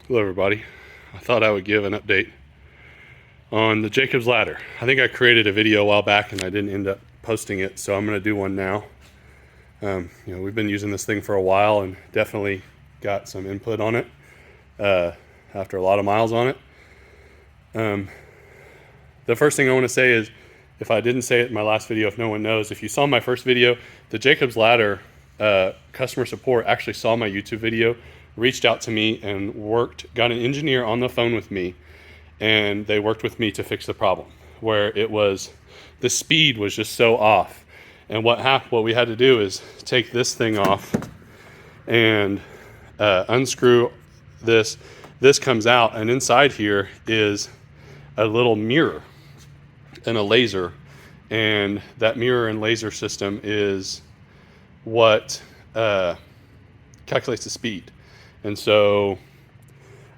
Hello everybody. I thought I would give an update on the Jacob's ladder. I think I created a video a while back and I didn't end up posting it, so I'm going to do one now. We've been using this thing for a while and definitely got some input on it after a lot of miles on it. The first thing I want to say is, if I didn't say it in my last video, if no one knows, if you saw my first video, the Jacob's ladder customer support actually saw my YouTube video, reached out to me and got an engineer on the phone with me, and they worked with me to fix the problem where it was the speed was just so off. And what we had to do is take this thing off and unscrew this. This comes out, and inside here is a little mirror and a laser, and that mirror and laser system is what calculates the speed. And so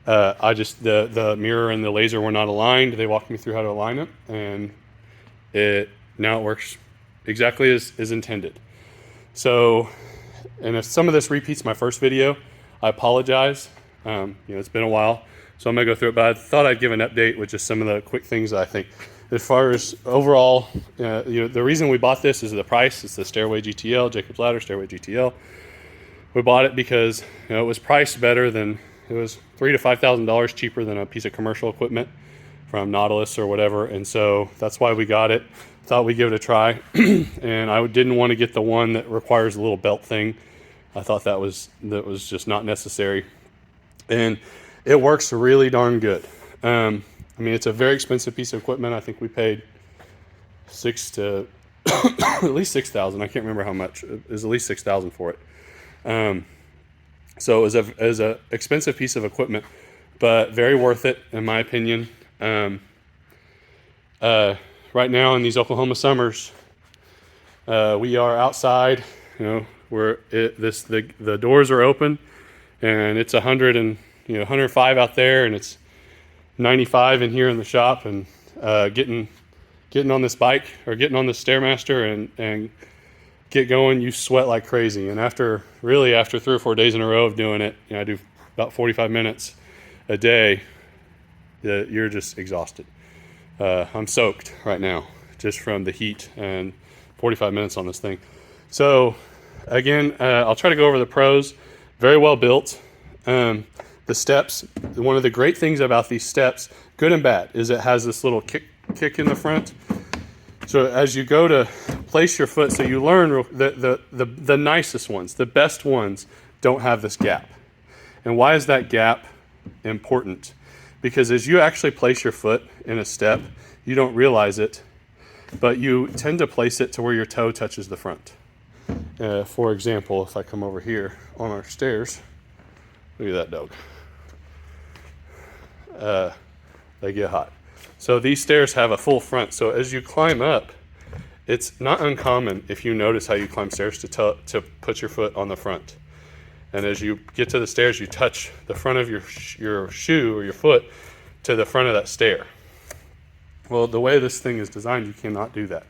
the mirror and the laser were not aligned. They walked me through how to align it, and now it works exactly as intended. So, and if some of this repeats my first video, I apologize. It's been a while, so I'm gonna go through it, but I thought I'd give an update with just some of the quick things that I think. As far as overall, the reason we bought this is the price. It's the Stairway GTL, Jacob's ladder, Stairway GTL. We bought it because it was priced better than, it was $3,000 to $5,000 cheaper than a piece of commercial equipment from Nautilus or whatever, and so that's why we got it. Thought we'd give it a try, and I didn't want to get the one that requires a little belt thing. I thought that was just not necessary, and it works really darn good. It's a very expensive piece of equipment. I think we paid at least $6,000. I can't remember how much. It was at least $6,000 for it. So it was a expensive piece of equipment, but very worth it in my opinion. Right now in these Oklahoma summers, we are outside. The doors are open, and it's 105 out there, and it's 95 in here in the shop, and getting on this bike or getting on this Stairmaster and get going, you sweat like crazy. And after 3 or 4 days in a row of doing it, I do about 45 minutes a day, you're just exhausted. I'm soaked right now just from the heat and 45 minutes on this thing. So again, I'll try to go over the pros. Very well built. The steps, one of the great things about these steps, good and bad, is it has this little kick in the front. So as you go to place your foot, so you learn the nicest ones, the best ones don't have this gap. And why is that gap important? Because as you actually place your foot in a step, you don't realize it, but you tend to place it to where your toe touches the front. For example, if I come over here on our stairs, look at that dog. They get hot. So these stairs have a full front. So as you climb up, it's not uncommon, if you notice how you climb stairs, to put your foot on the front. And as you get to the stairs, you touch the front of your shoe or your foot to the front of that stair. Well, the way this thing is designed, you cannot do that.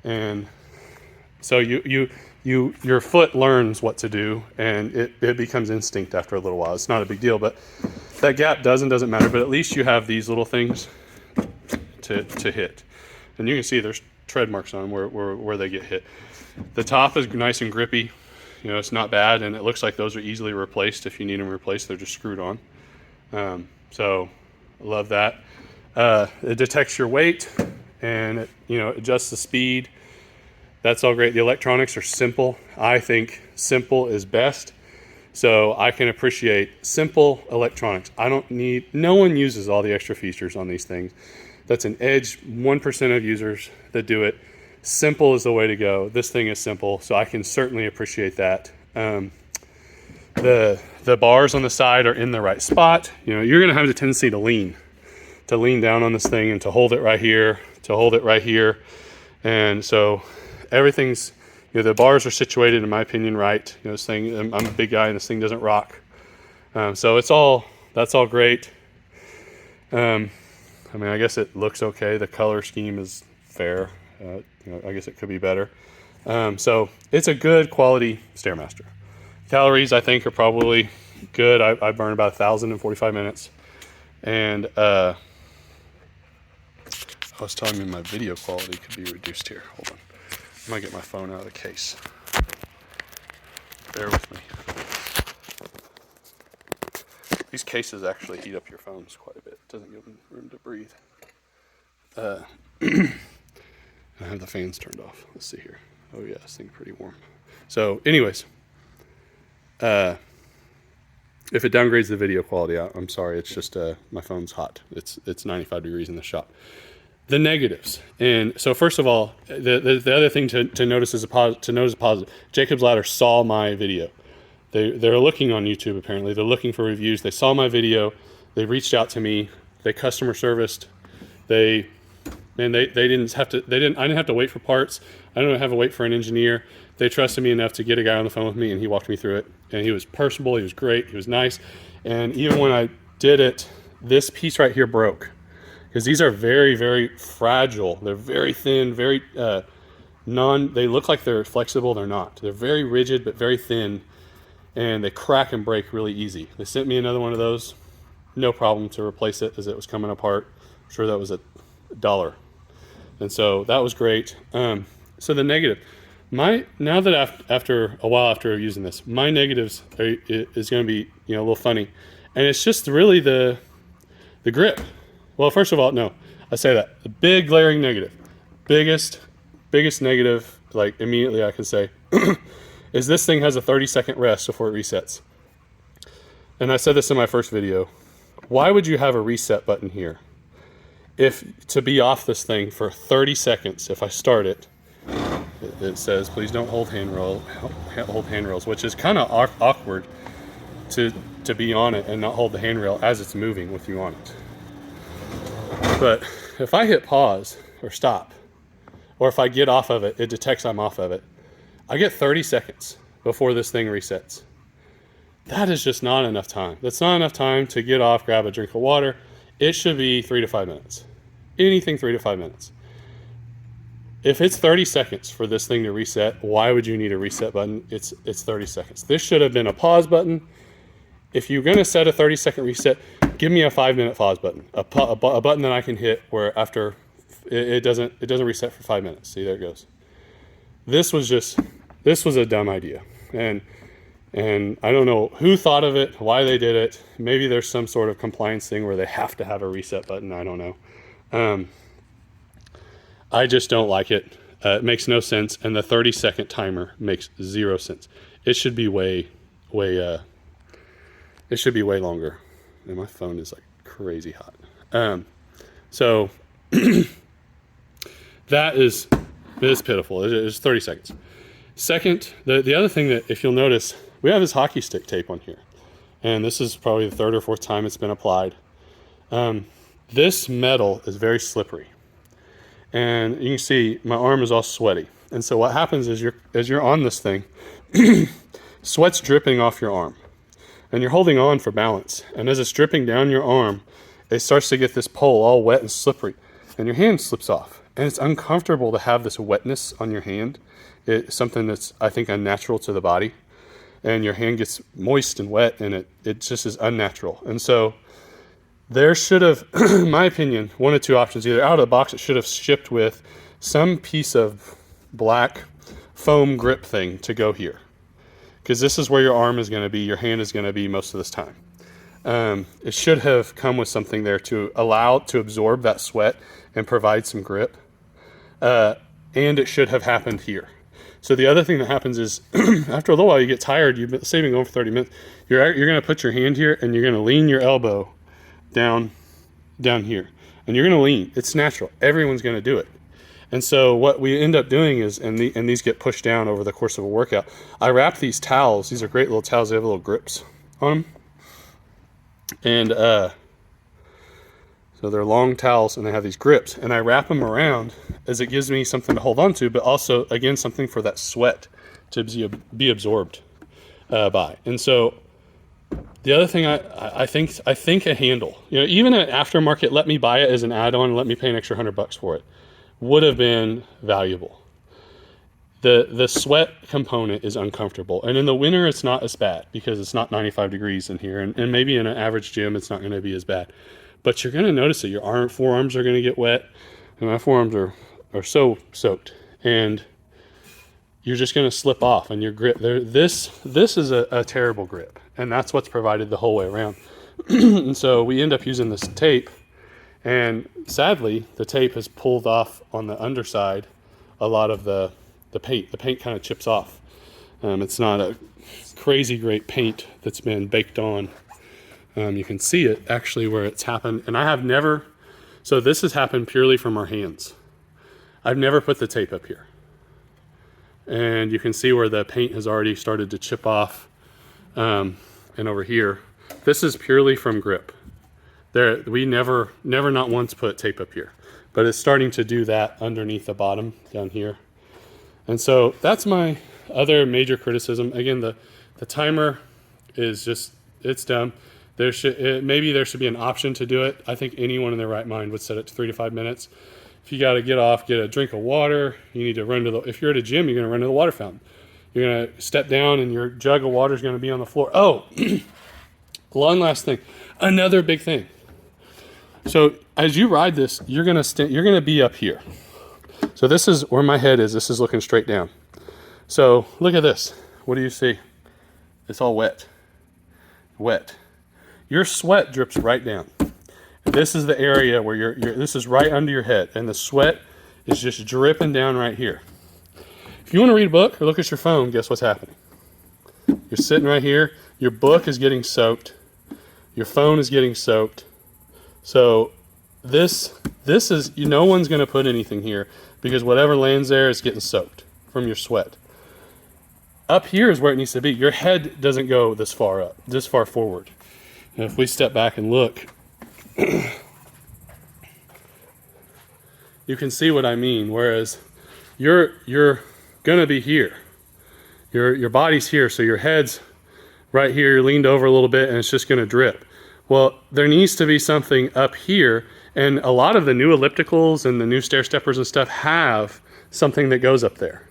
And so your foot learns what to do, and it becomes instinct after a little while. It's not a big deal, but that gap doesn't matter. But at least you have these little things to hit. And you can see there's tread marks on them where they get hit. The top is nice and grippy. It's not bad, and it looks like those are easily replaced if you need them replaced. They're just screwed on. So I love that. It detects your weight, and it adjusts the speed. That's all great. The electronics are simple. I think simple is best. So I can appreciate simple electronics. No one uses all the extra features on these things. That's an edge, 1% of users that do it. Simple is the way to go. This thing is simple, so I can certainly appreciate that. The bars on the side are in the right spot. You're gonna have the tendency to lean down on this thing and to hold it right here, And so everything's, the bars are situated, in my opinion, right. This thing, I'm a big guy and this thing doesn't rock. So that's all great. I guess it looks okay. The color scheme is fair. I guess it could be better. So it's a good quality Stairmaster. Calories, I think, are probably good. I burn about 1,000 in 45 minutes. And I was telling you my video quality could be reduced here. Hold on. I'm gonna get my phone out of the case. Bear with me. These cases actually heat up your phones quite a bit. It doesn't give them room to breathe. I have the fans turned off. Let's see here. Oh yeah, this thing's pretty warm. So anyways, if it downgrades the video quality, I'm sorry. It's just my phone's hot. It's 95 degrees in the shop. The negatives. And so first of all, the other thing to notice is positive. Jacob's Ladder saw my video. They're looking on YouTube apparently. They're looking for reviews. They saw my video. They reached out to me. They customer serviced. I didn't have to wait for parts. I didn't have to wait for an engineer. They trusted me enough to get a guy on the phone with me, and he walked me through it. And he was personable. He was great. He was nice. And even when I did it, this piece right here broke, because these are very, very fragile. They're very thin, very they look like they're flexible. They're not. They're very rigid, but very thin, and they crack and break really easy. They sent me another one of those. No problem to replace it as it was coming apart. I'm sure that was $1. And so that was great. So the negative, now that after a while after using this, my negatives is going to be a little funny, and it's just really the grip. Well, first of all, no, I say that the big glaring negative, biggest negative, like immediately I can say, is this thing has a 30-second rest before it resets. And I said this in my first video. Why would you have a reset button here? If to be off this thing for 30 seconds, if I start it, it says, please don't hold handrails, which is kind of awkward to be on it and not hold the handrail as it's moving with you on it. But if I hit pause or stop, or if I get off of it, it detects I'm off of it. I get 30 seconds before this thing resets. That is just not enough time. That's not enough time to get off, grab a drink of water. It should be 3 to 5 minutes. Anything 3 to 5 minutes. If it's 30 seconds for this thing to reset, why would you need a reset button? It's 30 seconds. This should have been a pause button. If you're gonna set a 30-second reset, give me a 5-minute pause button. A button that I can hit where after it doesn't reset for 5 minutes. See, there it goes. This was a dumb idea. And I don't know who thought of it, why they did it. Maybe there's some sort of compliance thing where they have to have a reset button. I don't know. I just don't like it. It makes no sense. And the 30-second timer makes 0 sense. It should be way longer. And my phone is like crazy hot. So that is pitiful. It is 30 seconds. Second, the other thing that, if you'll notice, we have this hockey stick tape on here. And this is probably the 3rd or 4th time it's been applied. This metal is very slippery. And you can see my arm is all sweaty. And so what happens is as you're on this thing, sweat's dripping off your arm. And you're holding on for balance. And as it's dripping down your arm, it starts to get this pole all wet and slippery. And your hand slips off. And it's uncomfortable to have this wetness on your hand. It's something that's, I think, unnatural to the body. And your hand gets moist and wet, and it just is unnatural. And so there should have, in my opinion, one of two options. Either out of the box, it should have shipped with some piece of black foam grip thing to go here. Because this is where your arm is going to be, your hand is going to be most of this time. It should have come with something there to allow it to absorb that sweat and provide some grip. And it should have happened here. So the other thing that happens is after a little while you get tired, you've been saving going for 30 minutes, you're going to put your hand here and you're going to lean your elbow down here. And you're going to lean. It's natural. Everyone's going to do it. And so what we end up doing is, and these get pushed down over the course of a workout, I wrap these towels. These are great little towels. They have little grips on them. And so they're long towels and they have these grips. And I wrap them around as it gives me something to hold on to, but also, again, something for that sweat to be absorbed by. And so the other thing I think a handle, even an aftermarket, let me buy it as an add-on and let me pay an extra $100 for it, would have been valuable. The sweat component is uncomfortable. And in the winter, it's not as bad because it's not 95 degrees in here. And maybe in an average gym, it's not going to be as bad. But you're going to notice that your forearms are going to get wet. And my forearms are so soaked. And you're just going to slip off. And your grip, this is a terrible grip. And that's what's provided the whole way around. And so we end up using this tape. And sadly, the tape has pulled off on the underside a lot of the paint. The paint kind of chips off. It's not a crazy great paint that's been baked on. You can see it actually where it's happened. And I have never, so this has happened purely from our hands. I've never put the tape up here. And you can see where the paint has already started to chip off. And over here, this is purely from grip. We never not once put tape up here, but it's starting to do that underneath the bottom down here. And so that's my other major criticism. Again, the timer is just, it's dumb. Maybe there should be an option to do it. I think anyone in their right mind would set it to 3 to 5 minutes. If you got to get off, get a drink of water, you need to run to if you're at a gym, you're going to run to the water fountain. You're going to step down and your jug of water is going to be on the floor. Oh, one last thing. Another big thing. So as you ride this, you're going to be up here. So this is where my head is. This is looking straight down. So look at this. What do you see? It's all wet. Wet. Your sweat drips right down. This is the area where this is right under your head, and the sweat is just dripping down right here. If you want to read a book or look at your phone, guess what's happening? You're sitting right here. Your book is getting soaked. Your phone is getting soaked. So this is, no one's going to put anything here because whatever lands there is getting soaked from your sweat. Up here is where it needs to be. Your head doesn't go this far up, this far forward. And if we step back and look, you can see what I mean. Whereas you're going to be here. Your body's here, so your head's right here. You're leaned over a little bit, and it's just going to drip. Well, there needs to be something up here, and a lot of the new ellipticals and the new stair steppers and stuff have something that goes up there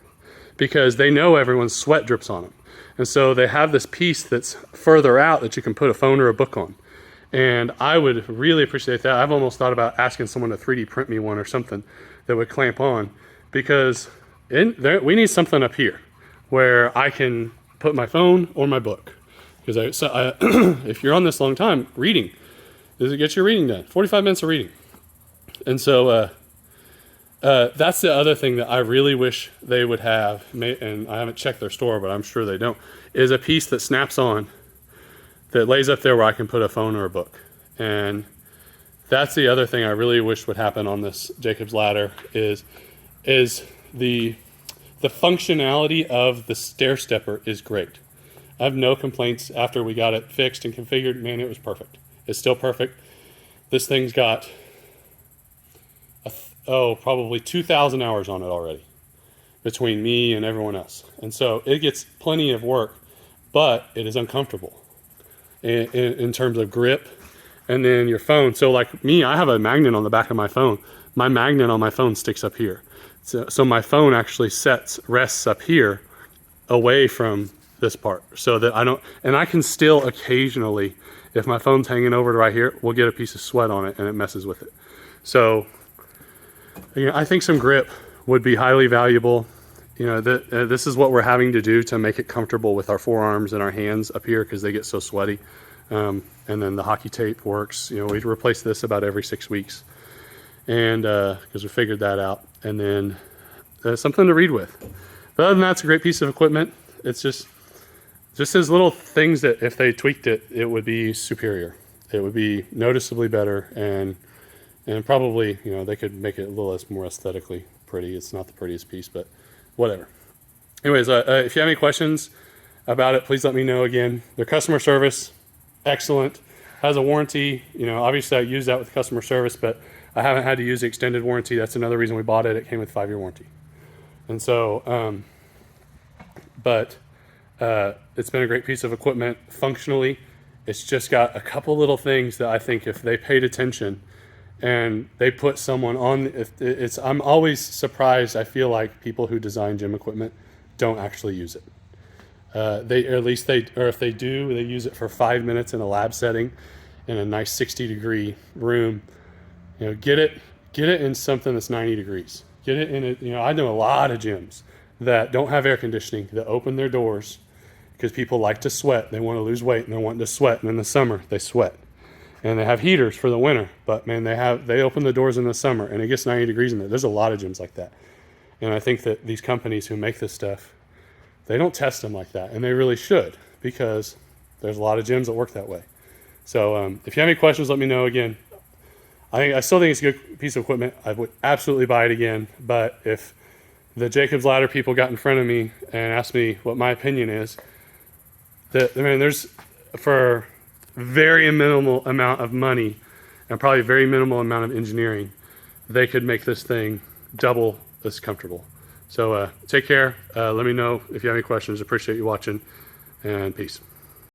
because they know everyone's sweat drips on them. And so they have this piece that's further out that you can put a phone or a book on. And I would really appreciate that. I've almost thought about asking someone to 3D print me one or something that would clamp on because we need something up here where I can put my phone or my book. Because if you're on this long time, reading, does it get your reading done? 45 minutes of reading. And so that's the other thing that I really wish they would have, and I haven't checked their store, but I'm sure they don't, is a piece that snaps on that lays up there where I can put a phone or a book. And that's the other thing I really wish would happen on this Jacob's ladder is the functionality of the stair stepper is great. I have no complaints after we got it fixed and configured. Man, it was perfect. It's still perfect. This thing's got, probably 2,000 hours on it already between me and everyone else. And so it gets plenty of work, but it is uncomfortable in terms of grip. And then your phone. So like me, I have a magnet on the back of my phone. My magnet on my phone sticks up here. So my phone actually rests up here away from this part so that I can still occasionally, if my phone's hanging over to right here, we'll get a piece of sweat on it and it messes with it. So, I think some grip would be highly valuable. This is what we're having to do to make it comfortable with our forearms and our hands up here because they get so sweaty. And then the hockey tape works. We replace this about every 6 weeks. And because we figured that out. And then something to read with. But other than that, it's a great piece of equipment. It's just as little things that if they tweaked it, it would be superior. It would be noticeably better, and probably they could make it a little more aesthetically pretty. It's not the prettiest piece, but whatever. Anyways, if you have any questions about it, please let me know. Again, their customer service, excellent. Has a warranty. Obviously I use that with customer service, but I haven't had to use the extended warranty. That's another reason we bought it. It came with 5-year warranty. And so, it's been a great piece of equipment functionally. It's just got a couple little things that I think if they paid attention and they put someone on. If it's, I'm always surprised. I feel like people who design gym equipment don't actually use it. They, or at least they, or if they do, they use it for 5 minutes in a lab setting, in a nice 60-degree room. You know, get it in something that's 90 degrees. Get it in it. You know, I know a lot of gyms that don't have air conditioning, that open their doors because people like to sweat. They want to lose weight and they're wanting to sweat. And in the summer, they sweat. And they have heaters for the winter. But man, they open the doors in the summer and it gets 90 degrees in there. There's a lot of gyms like that. And I think that these companies who make this stuff, they don't test them like that. And they really should, because there's a lot of gyms that work that way. So if you have any questions, let me know. Again, I still think it's a good piece of equipment. I would absolutely buy it again. But if the Jacob's Ladder people got in front of me and asked me what my opinion is, that, I mean, there's, for very minimal amount of money and probably very minimal amount of engineering, they could make this thing double as comfortable. So take care. Let me know if you have any questions. Appreciate you watching, and peace.